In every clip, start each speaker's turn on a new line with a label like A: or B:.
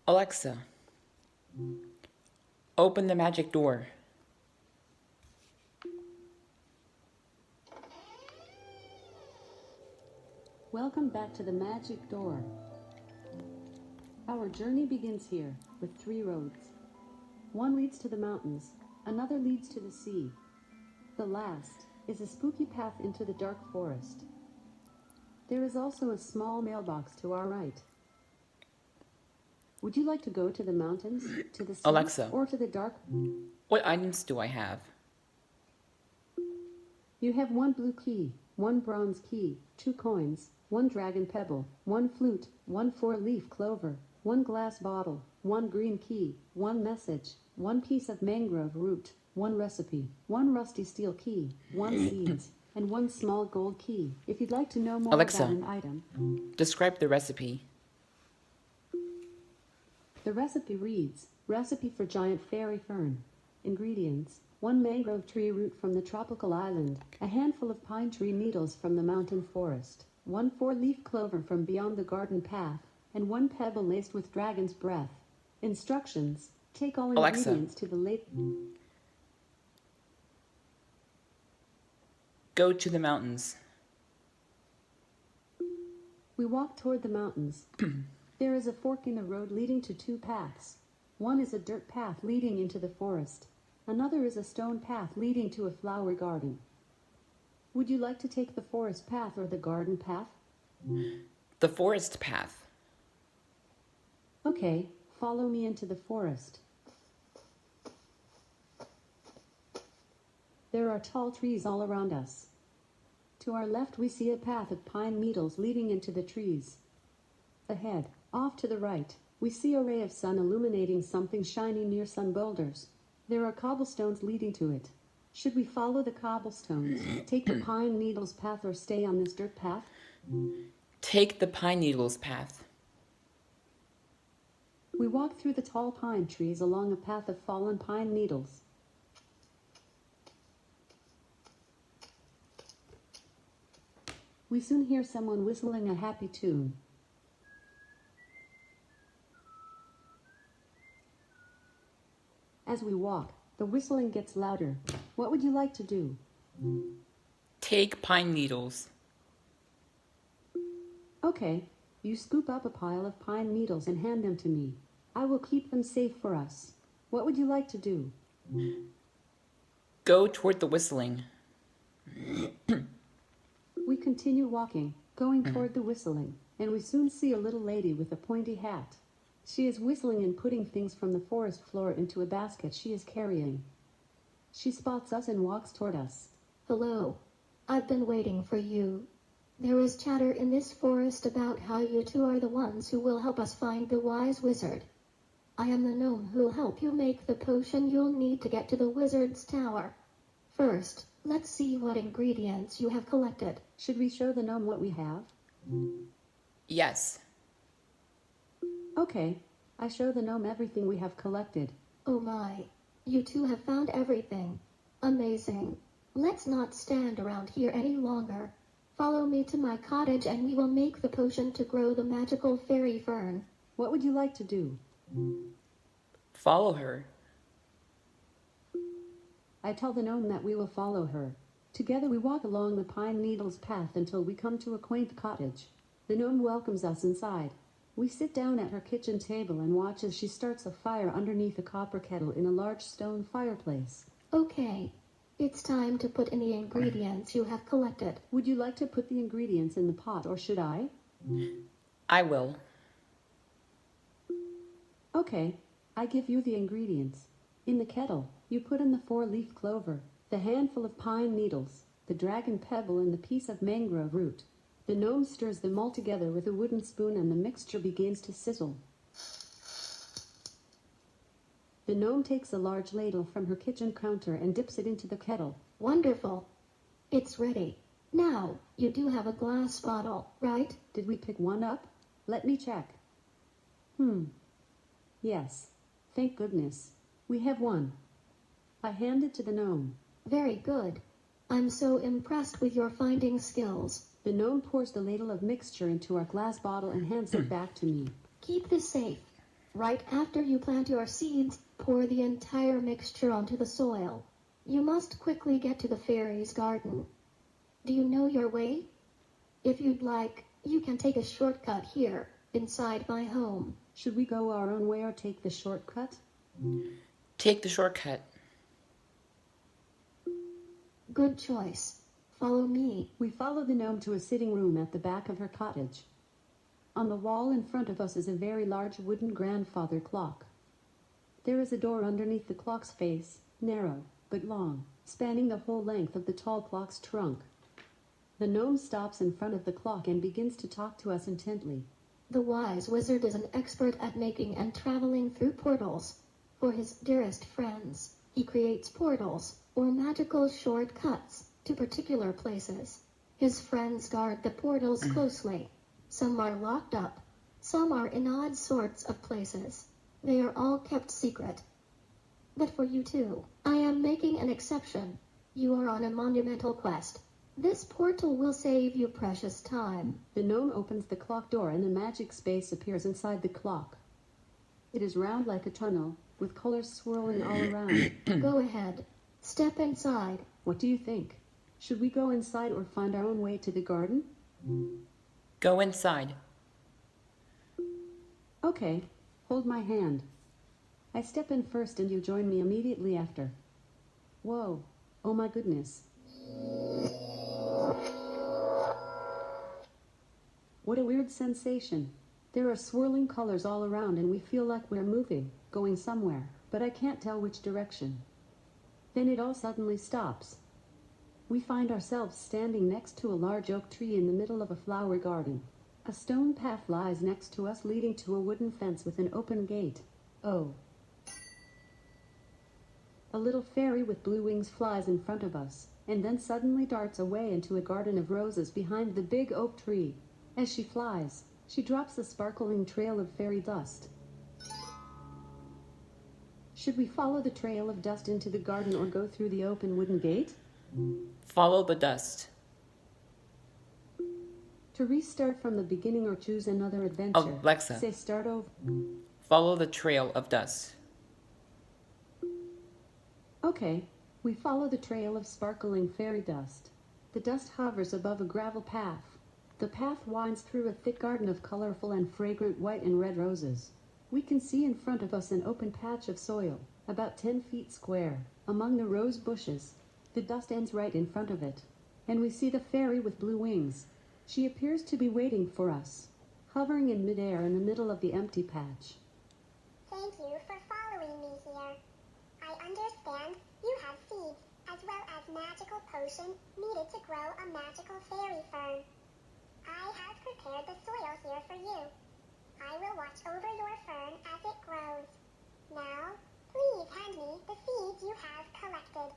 A: Alexa, open the magic door.
B: Welcome back to the magic door. Our journey begins here, with 3 roads. One leads to the mountains, another leads to the sea. The last is a spooky path into the dark forest. There is also a small mailbox to our right. Would you like to go to the mountains, to the sea,
A: Alexa,
B: or to the dark?
A: what items do I have?
B: You have 1 blue key, 1 bronze key, 2 coins, 1 dragon pebble, 1 flute, 1 4-leaf clover, 1 glass bottle, 1 green key, 1 message, 1 piece of mangrove root, 1 recipe, 1 rusty steel key, 1 seeds, and 1 small gold key. If you'd like to know more
A: Alexa,
B: about an item,
A: describe the recipe.
B: the recipe reads, Recipe for giant fairy fern. Ingredients, 1 mangrove tree root from the tropical island, a handful of pine tree needles from the mountain forest, 1 4-leaf clover from beyond the garden path, and 1 pebble laced with dragon's breath. Instructions, take all
A: Alexa,
B: ingredients to the lake.
A: go to the mountains.
B: We walk toward the mountains. There is a fork in the road leading to 2 paths. One is a dirt path leading into the forest. Another is a stone path leading to a flower garden. Would you like to take the forest path or the garden path?
A: The forest path.
B: Okay, follow me into the forest. There are tall trees all around us. To our left we see a path of pine needles leading into the trees. Ahead, off to the right, we see a ray of sun illuminating something shiny near some boulders. There are cobblestones leading to it. Should we follow the cobblestones, take the pine needles path, or stay on this dirt path?
A: Take the pine needles path.
B: We walk through the tall pine trees along a path of fallen pine needles. We soon hear someone whistling a happy tune. As we walk, the whistling gets louder. What would you like to do?
A: Take pine needles.
B: Okay, you scoop up a pile of pine needles and hand them to me. I will keep them safe for us. What would you like to do?
A: Go toward the whistling.
B: We continue walking, going toward the whistling, and we soon see a little lady with a pointy hat. She is whistling and putting things from the forest floor into a basket she is carrying. She spots us and walks toward us.
C: Hello. I've been waiting for you. There is chatter in this forest about how you 2 are the ones who will help us find the wise wizard. I am the gnome who'll help you make the potion you'll need to get to the wizard's tower. First, let's see what ingredients you have collected.
B: Should we show the gnome what we have?
A: Yes.
B: Okay, I show the gnome everything we have collected.
C: Oh my. You 2 have found everything. Amazing. Let's not stand around here any longer. Follow me to my cottage and we will make the potion to grow the magical fairy fern.
B: What would you like to do?
A: Follow her.
B: I tell the gnome that we will follow her. Together we walk along the pine needles path until we come to a quaint cottage. The gnome welcomes us inside. We sit down at her kitchen table and watch as she starts a fire underneath a copper kettle in a large stone fireplace.
C: Okay. It's time to put in the ingredients you have collected.
B: Would you like to put the ingredients in the pot, or should I?
A: I will.
B: Okay, I give you the ingredients. In the kettle, you put in the 4-leaf clover, the handful of pine needles, the dragon pebble, and the piece of mangrove root. The gnome stirs them all together with a wooden spoon and the mixture begins to sizzle. The gnome takes a large ladle from her kitchen counter and dips it into the kettle.
C: Wonderful. It's ready. Now, you do have a glass bottle, right?
B: Did we pick one up? Let me check. Yes. Thank goodness. We have one. I hand it to the gnome.
C: Very good. I'm so impressed with your finding skills.
B: The gnome pours the ladle of mixture into our glass bottle and hands it back to me.
C: Keep this safe. Right after you plant your seeds, pour the entire mixture onto the soil. You must quickly get to the fairy's garden. Do you know your way? If you'd like, you can take a shortcut here, inside my home.
B: Should we go our own way or take the shortcut?
A: Take the shortcut.
C: Good choice. Follow me.
B: We follow the gnome to a sitting room at the back of her cottage. On the wall in front of us is a very large wooden grandfather clock. There is a door underneath the clock's face, narrow but long, spanning the whole length of the tall clock's trunk. The gnome stops in front of the clock and begins to talk to us intently.
C: The wise wizard is an expert at making and traveling through portals. For his dearest friends, he creates portals, or magical shortcuts, to particular places. His friends guard the portals closely. Some are locked up. Some are in odd sorts of places. They are all kept secret. But for you too, I am making an exception. You are on a monumental quest. This portal will save you precious time.
B: The gnome opens the clock door and a magic space appears inside the clock. It is round like a tunnel, with colors swirling all around.
C: Go ahead. Step inside.
B: What do you think? Should we go inside or find our own way to the garden?
A: Go inside.
B: Okay, hold my hand. I step in first and you join me immediately after. Whoa, oh my goodness. What a weird sensation. There are swirling colors all around and we feel like we're moving, going somewhere, but I can't tell which direction. Then it all suddenly stops. We find ourselves standing next to a large oak tree in the middle of a flower garden. A stone path lies next to us leading to a wooden fence with an open gate. Oh. A little fairy with blue wings flies in front of us, and then suddenly darts away into a garden of roses behind the big oak tree. As she flies, she drops a sparkling trail of fairy dust. Should we follow the trail of dust into the garden or go through the open wooden gate?
A: Follow the dust.
B: To restart from the beginning or choose another adventure,
A: Alexa.
B: say start over.
A: Follow the trail of dust.
B: Okay, we follow the trail of sparkling fairy dust. The dust hovers above a gravel path. The path winds through a thick garden of colorful and fragrant white and red roses. We can see in front of us an open patch of soil, about 10 feet square, among the rose bushes. The dust ends right in front of it, and we see the fairy with blue wings. She appears to be waiting for us, hovering in midair in the middle of the empty patch.
D: Thank you for following me here. I understand you have seeds as well as magical potions needed to grow a magical fairy fern. I have prepared the soil here for you. I will watch over your fern as it grows. Now, please hand me the seeds you have collected.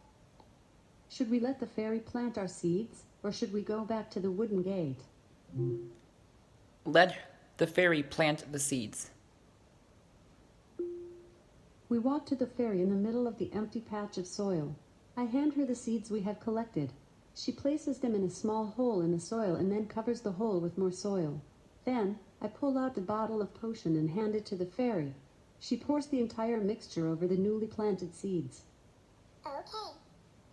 B: Should we let the fairy plant our seeds, or should we go back to the wooden gate?
A: Let the fairy plant the seeds.
B: We walk to the fairy in the middle of the empty patch of soil. I hand her the seeds we have collected. She places them in a small hole in the soil and then covers the hole with more soil. Then, I pull out the bottle of potion and hand it to the fairy. She pours the entire mixture over the newly planted seeds.
D: Okay,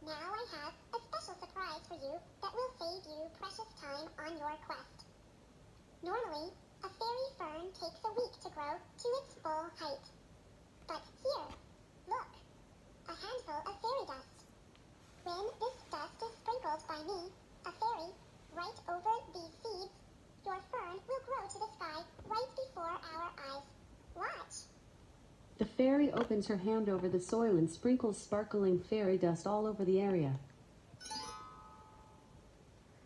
D: now I have a special surprise for you that will save you precious time on your quest. Normally, a fairy fern takes a week to grow to its full height. But here, look, a handful of fairy dust. When this dust is sprinkled by me, a fairy, right over these seeds, your fern will grow to the sky right before our eyes. Watch.
B: The fairy opens her hand over the soil and sprinkles sparkling fairy dust all over the area.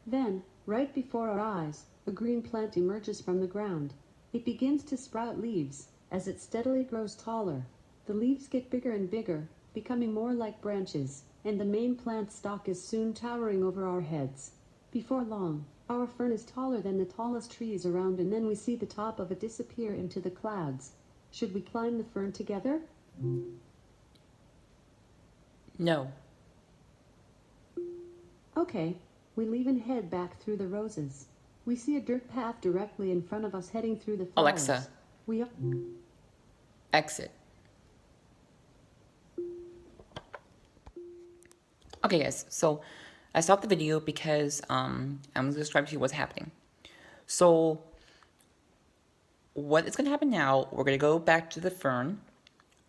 B: Then, right before our eyes, a green plant emerges from the ground. It begins to sprout leaves. As it steadily grows taller, the leaves get bigger and bigger, becoming more like branches, and the main plant stalk is soon towering over our heads. Before long, our fern is taller than the tallest trees around, and then we see the top of it disappear into the clouds. Should we climb the fern together?
A: No.
B: Okay, we leave and head back through the roses. We see a dirt path directly in front of us heading through the flowers.
A: Alexa. Exit. Okay, guys, so I stopped the video because I'm going to describe to you what's happening. So, what is going to happen now, we're going to go back to the fern,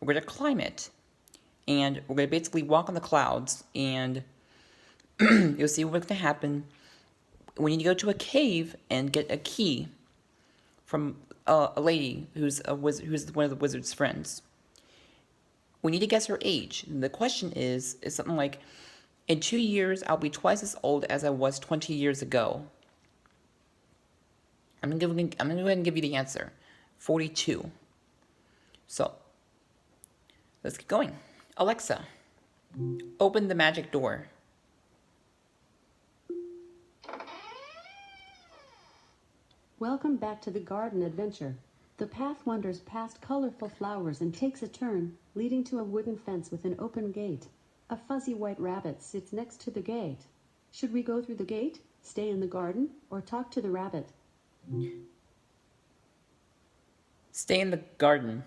A: we're going to climb it, and we're going to basically walk on the clouds, and you'll see what's going to happen. We need to go to a cave and get a key from a lady who's a wizard, who's one of the wizard's friends. We need to guess her age. And the question is something like, in 2 years, I'll be twice as old as I was 20 years ago. I'm gonna go ahead and give you the answer. 42. So, let's get going. Alexa, open the magic door.
B: Welcome back to the garden adventure. The path wanders past colorful flowers and takes a turn, leading to a wooden fence with an open gate. A fuzzy white rabbit sits next to the gate. Should we go through the gate, stay in the garden, or talk to the rabbit?
A: Stay in the garden.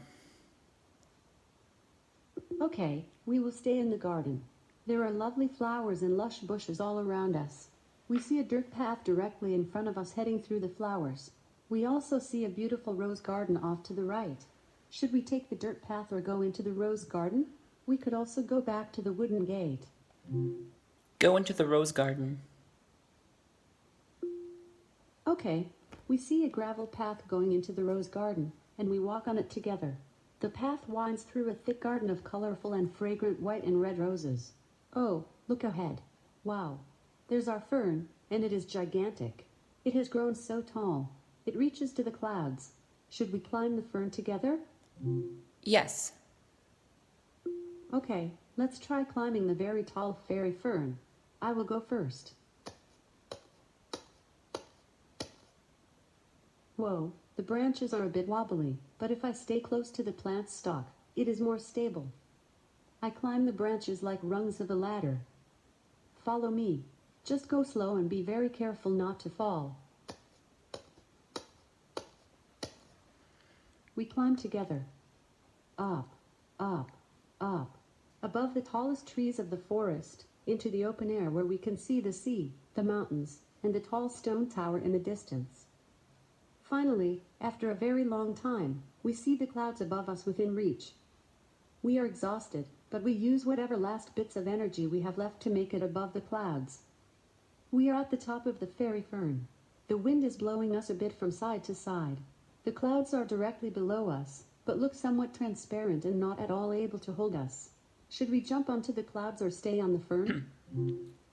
B: Okay, we will stay in the garden. There are lovely flowers and lush bushes all around us. We see a dirt path directly in front of us heading through the flowers. We also see a beautiful rose garden off to the right. Should we take the dirt path or go into the rose garden? We could also go back to the wooden gate.
A: Go into the rose garden.
B: Okay, we see a gravel path going into the rose garden, and we walk on it together. The path winds through a thick garden of colorful and fragrant white and red roses. Oh, look ahead. Wow. There's our fern, and it is gigantic. It has grown so tall. It reaches to the clouds. Should we climb the fern together?
A: Yes.
B: Okay, let's try climbing the very tall fairy fern. I will go first. Whoa, the branches are a bit wobbly, but if I stay close to the plant's stalk, it is more stable. I climb the branches like rungs of a ladder. Follow me. Just go slow and be very careful not to fall. We climb together. Up, up, up. Above the tallest trees of the forest, into the open air where we can see the sea, the mountains, and the tall stone tower in the distance. Finally, after a very long time, we see the clouds above us within reach. We are exhausted, but we use whatever last bits of energy we have left to make it above the clouds. We are at the top of the fairy fern. The wind is blowing us a bit from side to side. The clouds are directly below us, but look somewhat transparent and not at all able to hold us. Should we jump onto the clouds or stay on the fern?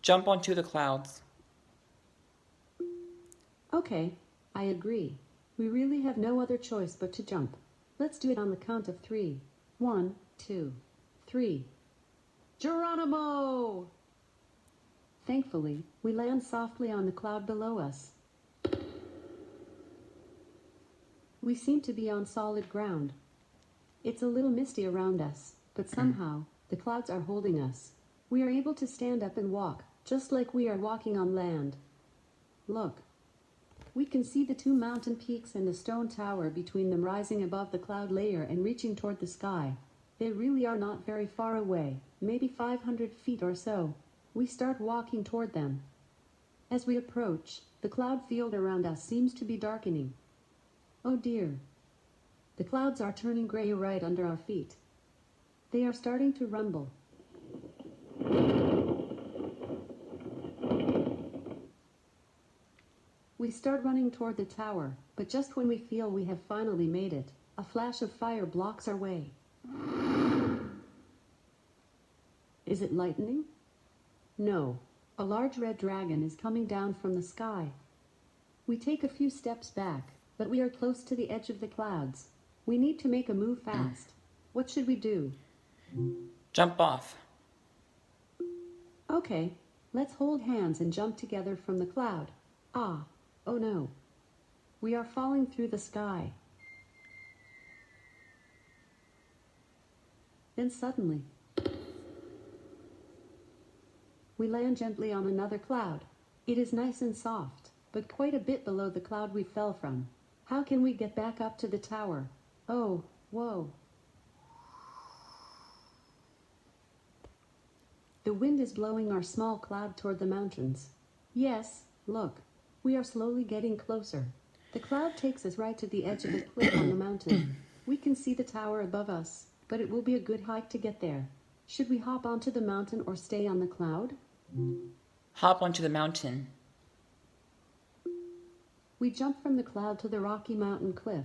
A: Jump onto the clouds.
B: Okay, I agree. We really have no other choice but to jump. Let's do it on the count of 3. 1, 2, 3. Geronimo! Thankfully, we land softly on the cloud below us. We seem to be on solid ground. It's a little misty around us, but somehow, the clouds are holding us. We are able to stand up and walk, just like we are walking on land. Look. We can see the 2 mountain peaks and the stone tower between them rising above the cloud layer and reaching toward the sky. They really are not very far away, maybe 500 feet or so. We start walking toward them. As we approach, the cloud field around us seems to be darkening. Oh dear. The clouds are turning gray right under our feet. They are starting to rumble. We start running toward the tower, but just when we feel we have finally made it, a flash of fire blocks our way. Is it lightning? No. A large red dragon is coming down from the sky. We take a few steps back, but we are close to the edge of the clouds. We need to make a move fast. What should we do?
A: Jump off.
B: Okay, let's hold hands and jump together from the cloud. Ah, oh no. We are falling through the sky. Then suddenly, we land gently on another cloud. It is nice and soft, but quite a bit below the cloud we fell from. How can we get back up to the tower? Oh, whoa. The wind is blowing our small cloud toward the mountains. Yes, look. We are slowly getting closer. The cloud takes us right to the edge of the cliff on the mountain. We can see the tower above us, but it will be a good hike to get there. Should we hop onto the mountain or stay on the cloud?
A: Hop onto the mountain.
B: We jump from the cloud to the rocky mountain cliff.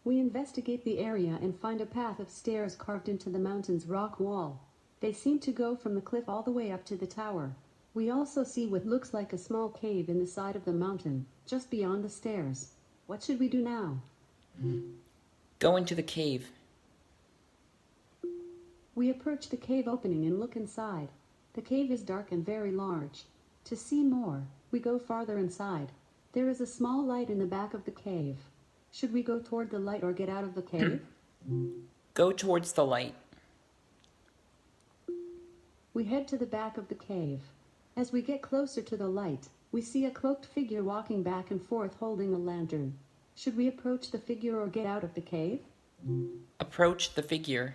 B: We investigate the area and find a path of stairs carved into the mountain's rock wall. They seem to go from the cliff all the way up to the tower. We also see what looks like a small cave in the side of the mountain, just beyond the stairs. What should we do now?
A: Go into the cave.
B: We approach the cave opening and look inside. The cave is dark and very large. To see more, we go farther inside. There is a small light in the back of the cave. Should we go toward the light or get out of the cave?
A: Go towards the light.
B: We head to the back of the cave. As we get closer to the light, we see a cloaked figure walking back and forth holding a lantern. Should we approach the figure or get out of the cave?
A: Approach the figure.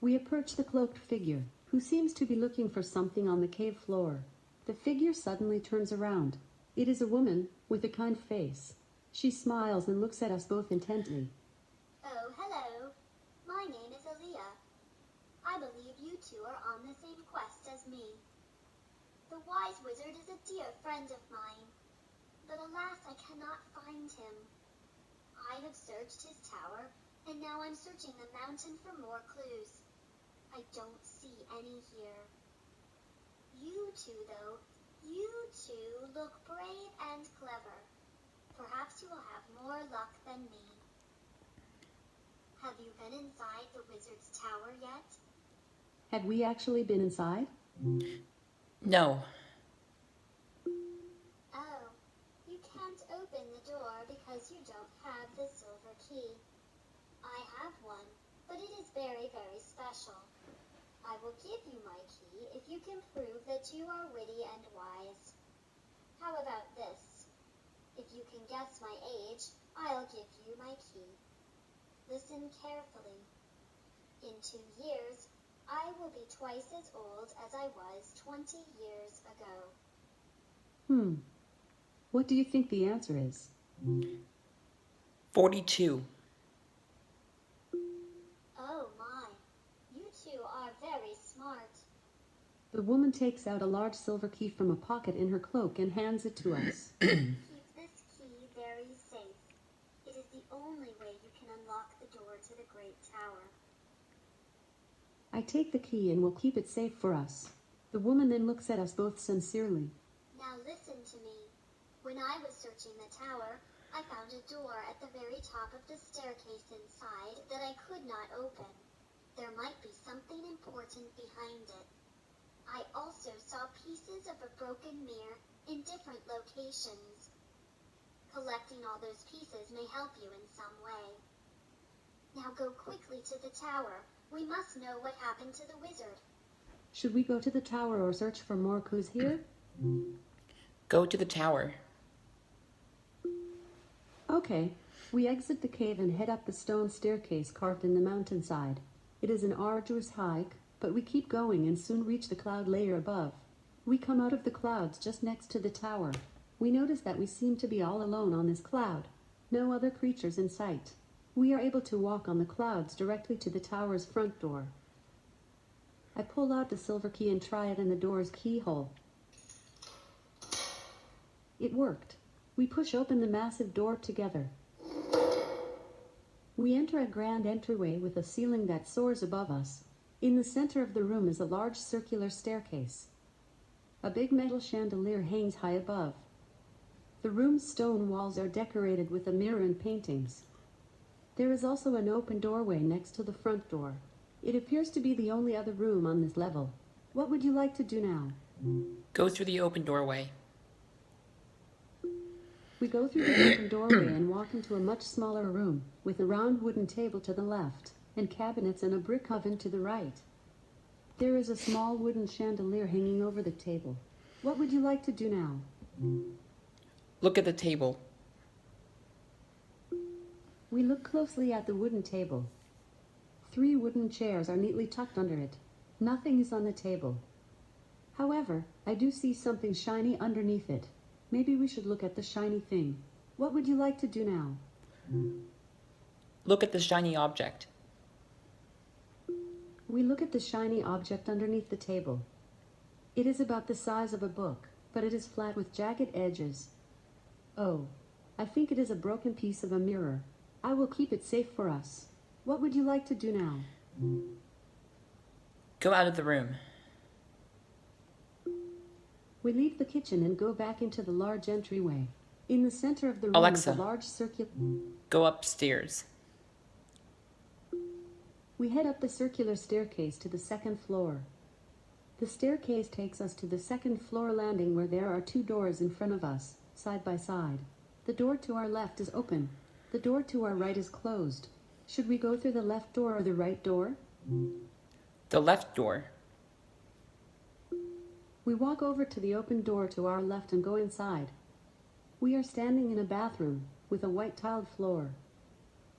B: We approach the cloaked figure, who seems to be looking for something on the cave floor. The figure suddenly turns around. It is a woman, with a kind face. She smiles and looks at us both intently.
D: Oh, hello. My name is Aaliyah. I believe you two are on the same quest as me. The wise wizard is a dear friend of mine, but alas, I cannot find him. I have searched his tower, and now I'm searching the mountain for more clues. I don't see any here. You two, though, you two look brave and clever. Perhaps you will have more luck than me. Have you been inside the wizard's tower yet?
B: Had we actually been inside?
A: No.
D: Oh, you can't open the door because you don't have the silver key. I have one, but it is very, very special. I will give you my key if you can prove that you are witty and wise. How about this? If you can guess my age, I'll give you my key. Listen carefully. In 2 years, I will be twice as old as I was 20 years ago.
B: What do you think the answer is?
A: 42.
D: Oh my, you two are very smart.
B: The woman takes out a large silver key from a pocket in her cloak and hands it to us.
D: Keep this key very safe. It is the only way you can unlock the door to the Great Tower.
B: I take the key and will keep it safe for us. The woman then looks at us both sincerely.
D: Now listen to me. When I was searching the tower, I found a door at the very top of the staircase inside that I could not open. There might be something important behind it. I also saw pieces of a broken mirror in different locations. Collecting all those pieces may help you in some way. Now go quickly to the tower. We must know what happened to the wizard.
B: Should we go to the tower or search for more clues here?
A: Go to the tower.
B: Okay. We exit the cave and head up the stone staircase carved in the mountainside. It is an arduous hike, but we keep going and soon reach the cloud layer above. We come out of the clouds just next to the tower. We notice that we seem to be all alone on this cloud. No other creatures in sight. We are able to walk on the clouds directly to the tower's front door. I pull out the silver key and try it in the door's keyhole. It worked. We push open the massive door together. We enter a grand entryway with a ceiling that soars above us. In the center of the room is a large circular staircase. A big metal chandelier hangs high above. The room's stone walls are decorated with a mirror and paintings. There is also an open doorway next to the front door. It appears to be the only other room on this level. What would you like to do now?
A: Go through the open doorway.
B: We go through the open doorway and walk into a much smaller room, with a round wooden table to the left, and cabinets and a brick oven to the right. There is a small wooden chandelier hanging over the table. What would you like to do now?
A: Look at the table.
B: We look closely at the wooden table. 3 wooden chairs are neatly tucked under it. Nothing is on the table. However, I do see something shiny underneath it. Maybe we should look at the shiny thing. What would you like to do now?
A: Look at the shiny object.
B: We look at the shiny object underneath the table. It is about the size of a book, but it is flat with jagged edges. Oh, I think it is a broken piece of a mirror. I will keep it safe for us. What would you like to do now?
A: Go out of the room.
B: We leave the kitchen and go back into the large entryway. In the center of the room
A: Alexa.
B: is a large circular...
A: Go upstairs.
B: We head up the circular staircase to the second floor. The staircase takes us to the second floor landing where there are two doors in front of us, side by side. The door to our left is open. The door to our right is closed. Should we go through the left door or the right door?
A: The left door.
B: We walk over to the open door to our left and go inside. We are standing in a bathroom with a white tiled floor.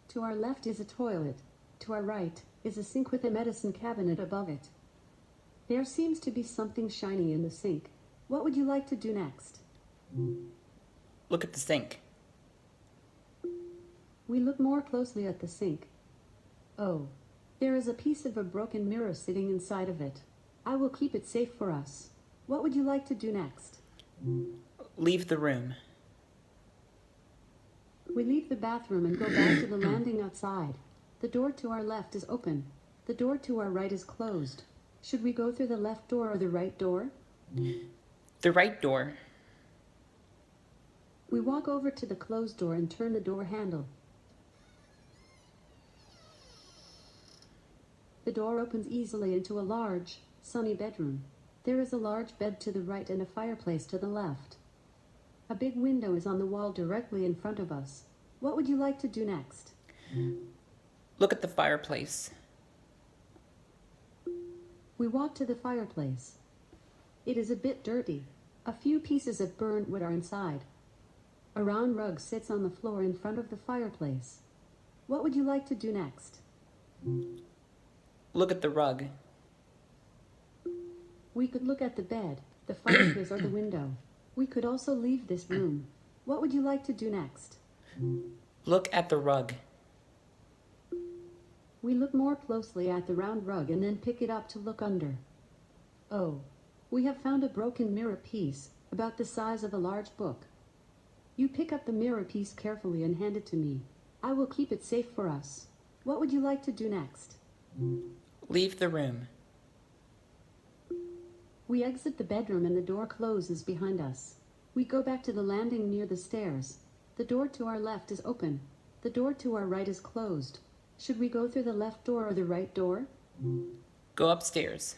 B: To our left is a toilet. To our right is a sink with a medicine cabinet above it. There seems to be something shiny in the sink. What would you like to do next?
A: Look at the sink.
B: We look more closely at the sink. Oh, there is a piece of a broken mirror sitting inside of it. I will keep it safe for us. What would you like to do next?
A: Leave the room.
B: We leave the bathroom and go back to the landing outside. The door to our left is open. The door to our right is closed. Should we go through the left door or the right door?
A: The right door.
B: We walk over to the closed door and turn the door handle. The door opens easily into a large, sunny bedroom. There is a large bed to the right and a fireplace to the left. A big window is on the wall directly in front of us. What would you like to do next?
A: Look at the fireplace.
B: We walk to the fireplace. It is a bit dirty. A few pieces of burned wood are inside. A round rug sits on the floor in front of the fireplace. What would you like to do next?
A: Look at the rug.
B: We could look at the bed, the fireplace, or the window. We could also leave this room. What would you like to do next?
A: Look at the rug.
B: We look more closely at the round rug and then pick it up to look under. Oh, we have found a broken mirror piece, about the size of a large book. You pick up the mirror piece carefully and hand it to me. I will keep it safe for us. What would you like to do next?
A: Leave the room.
B: We exit the bedroom and the door closes behind us. We go back to the landing near the stairs. The door to our left is open. The door to our right is closed. Should we go through the left door or the right door?
A: Go upstairs.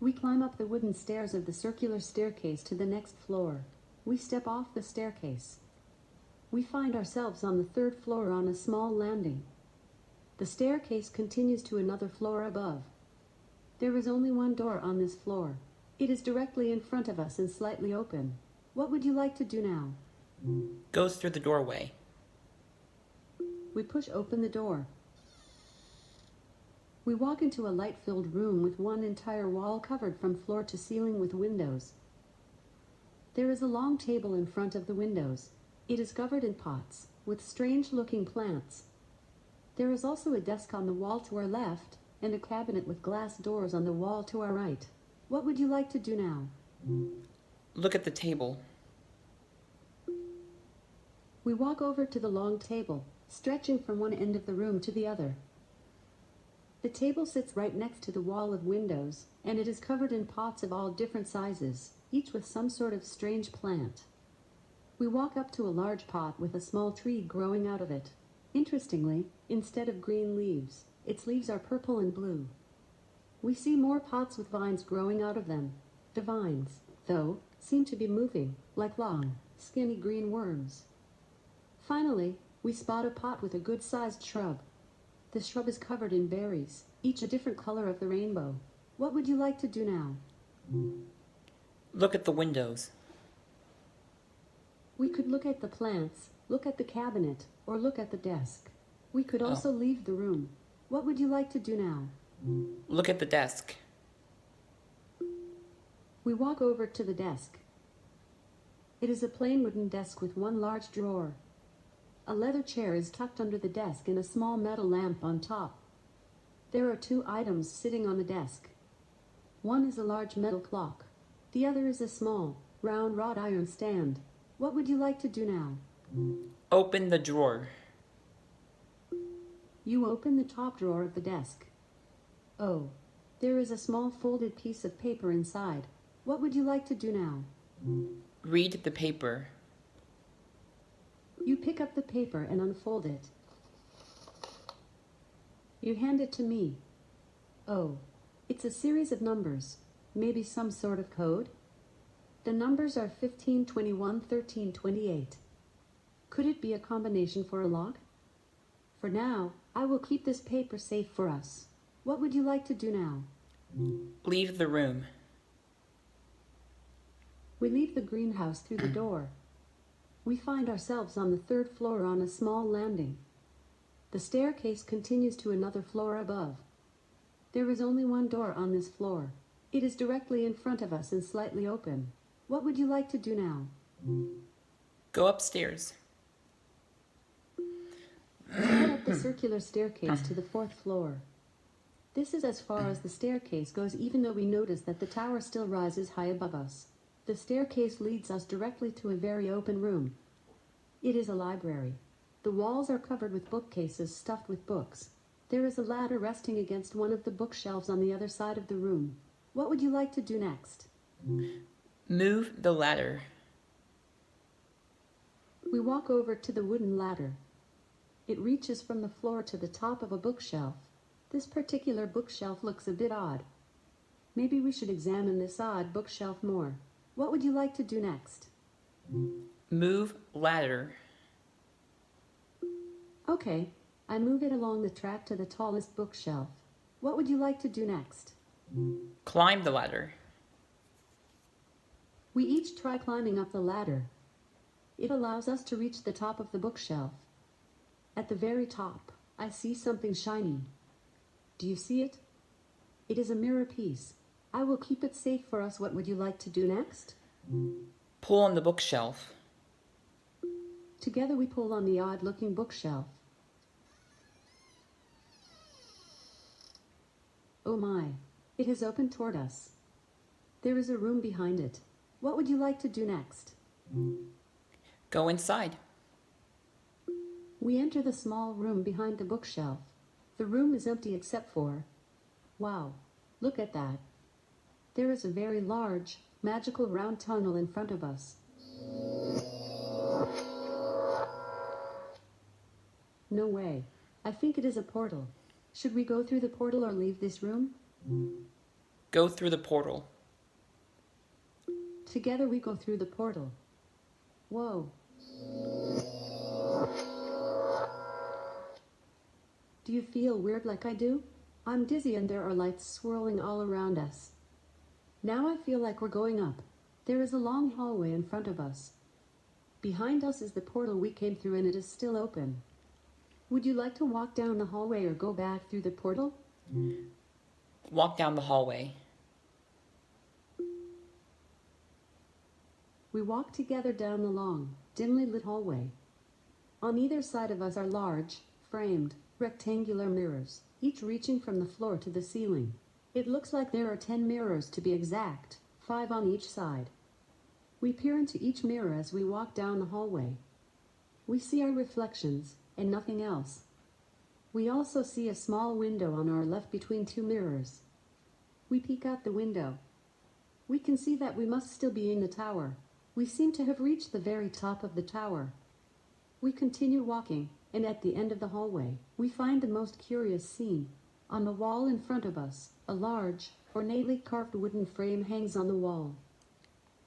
B: We climb up the wooden stairs of the circular staircase to the next floor. We step off the staircase. We find ourselves on the third floor on a small landing. The staircase continues to another floor above. There is only one door on this floor. It is directly in front of us and slightly open. What would you like to do now?
A: Goes through the doorway.
B: We push open the door. We walk into a light-filled room with one entire wall covered from floor to ceiling with windows. There is a long table in front of the windows. It is covered in pots, with strange-looking plants. There is also a desk on the wall to our left, and a cabinet with glass doors on the wall to our right. What would you like to do now?
A: Look at the table.
B: We walk over to the long table, stretching from one end of the room to the other. The table sits right next to the wall of windows, and it is covered in pots of all different sizes, each with some sort of strange plant. We walk up to a large pot with a small tree growing out of it. Interestingly, instead of green leaves, its leaves are purple and blue. We see more pots with vines growing out of them. The vines, though, seem to be moving, like long, skinny green worms. Finally, we spot a pot with a good-sized shrub. The shrub is covered in berries, each a different color of the rainbow. What would you like to do now?
A: Look at the windows.
B: We could look at the plants, look at the cabinet, or look at the desk. We could also leave the room. What would you like to do now?
A: Look at the desk.
B: We walk over to the desk. It is a plain wooden desk with one large drawer. A leather chair is tucked under the desk and a small metal lamp on top. There are two items sitting on the desk. One is a large metal clock. The other is a small, round wrought iron stand. What would you like to do now?
A: Open the drawer.
B: You open the top drawer of the desk. Oh, there is a small folded piece of paper inside. What would you like to do now?
A: Read the paper.
B: You pick up the paper and unfold it. You hand it to me. Oh, it's a series of numbers. Maybe some sort of code? The numbers are 15, 21, 13, 28. Could it be a combination for a lock? For now, I will keep this paper safe for us. What would you like to do now?
A: Leave the room.
B: We leave the greenhouse through the door. We find ourselves on the third floor on a small landing. The staircase continues to another floor above. There is only one door on this floor. It is directly in front of us and slightly open. What would you like to do now?
A: Go upstairs.
B: We head up the circular staircase to the fourth floor. This is as far as the staircase goes, even though we notice that the tower still rises high above us. The staircase leads us directly to a very open room. It is a library. The walls are covered with bookcases stuffed with books. There is a ladder resting against one of the bookshelves on the other side of the room. What would you like to do next?
A: Move the ladder.
B: We walk over to the wooden ladder. It reaches from the floor to the top of a bookshelf. This particular bookshelf looks a bit odd. Maybe we should examine this odd bookshelf more. What would you like to do next?
A: Move ladder.
B: Okay, I move it along the track to the tallest bookshelf. What would you like to do next?
A: Climb the ladder.
B: We each try climbing up the ladder. It allows us to reach the top of the bookshelf. At the very top, I see something shiny. Do you see it? It is a mirror piece. I will keep it safe for us. What would you like to do next?
A: Pull on the bookshelf.
B: Together we pull on the odd-looking bookshelf. Oh my, it has opened toward us. There is a room behind it. What would you like to do next?
A: Go inside.
B: We enter the small room behind the bookshelf. The room is empty except for... Wow, look at that. There is a very large, magical round tunnel in front of us. No way. I think it is a portal. Should we go through the portal or leave this room?
A: Go through the portal.
B: Together we go through the portal. Whoa. Do you feel weird like I do? I'm dizzy and there are lights swirling all around us. Now I feel like we're going up. There is a long hallway in front of us. Behind us is the portal we came through and it is still open. Would you like to walk down the hallway or go back through the portal?
A: Walk down the hallway.
B: We walk together down the long, dimly lit hallway. On either side of us are large, framed, rectangular mirrors, each reaching from the floor to the ceiling. It looks like there are 10 mirrors to be exact, 5 on each side. We peer into each mirror as we walk down the hallway. We see our reflections, and nothing else. We also see a small window on our left between 2 mirrors. We peek out the window. We can see that we must still be in the tower. We seem to have reached the very top of the tower. We continue walking, and at the end of the hallway, we find the most curious scene. On the wall in front of us, a large, ornately carved wooden frame hangs on the wall.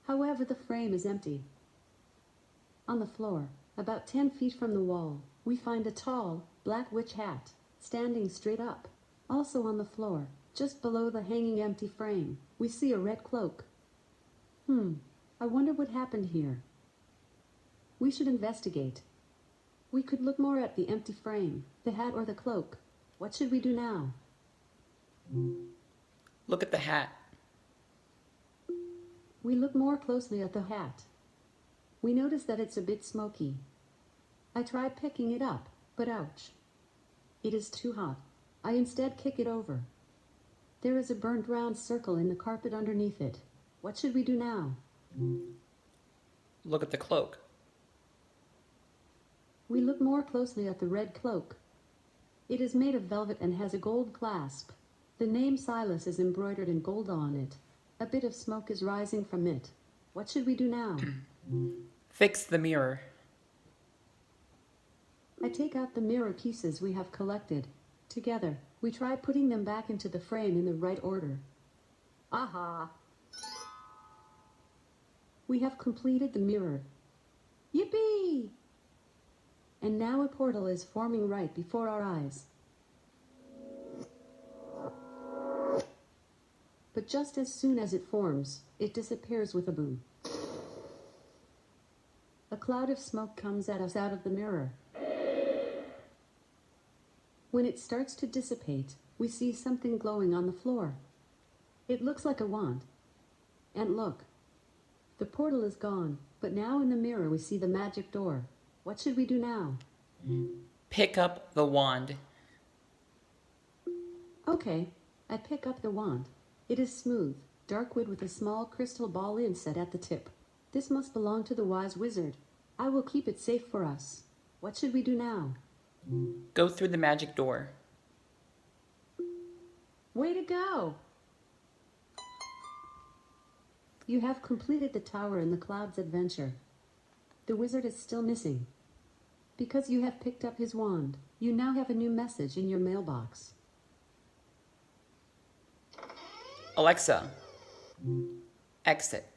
B: However, the frame is empty. On the floor, about 10 feet from the wall, we find a tall, black witch hat, standing straight up. Also on the floor, just below the hanging empty frame, we see a red cloak. I wonder what happened here. We should investigate. We could look more at the empty frame, the hat or the cloak. What should we do now?
A: Look at the hat.
B: We look more closely at the hat. We notice that it's a bit smoky. I try picking it up, but ouch. It is too hot. I instead kick it over. There is a burnt round circle in the carpet underneath it. What should we do now?
A: Look at the cloak.
B: We look more closely at the red cloak. It is made of velvet and has a gold clasp. The name Silas is embroidered in gold on it. A bit of smoke is rising from it. What should we do now?
A: Fix the mirror.
B: I take out the mirror pieces we have collected. Together, we try putting them back into the frame in the right order. Aha! We have completed the mirror. Yippee! And now a portal is forming right before our eyes. But just as soon as it forms, it disappears with a boom. A cloud of smoke comes at us out of the mirror. When it starts to dissipate, we see something glowing on the floor. It looks like a wand. And look, the portal is gone, but now in the mirror we see the magic door. What should we do now?
A: Pick up the wand.
B: Okay, I pick up the wand. It is smooth, dark wood with a small crystal ball inset at the tip. This must belong to the wise wizard. I will keep it safe for us. What should we do now?
A: Go through the magic door.
B: Way to go! You have completed the tower in the cloud's adventure. The wizard is still missing. Because you have picked up his wand, you now have a new message in your mailbox.
A: Alexa, exit.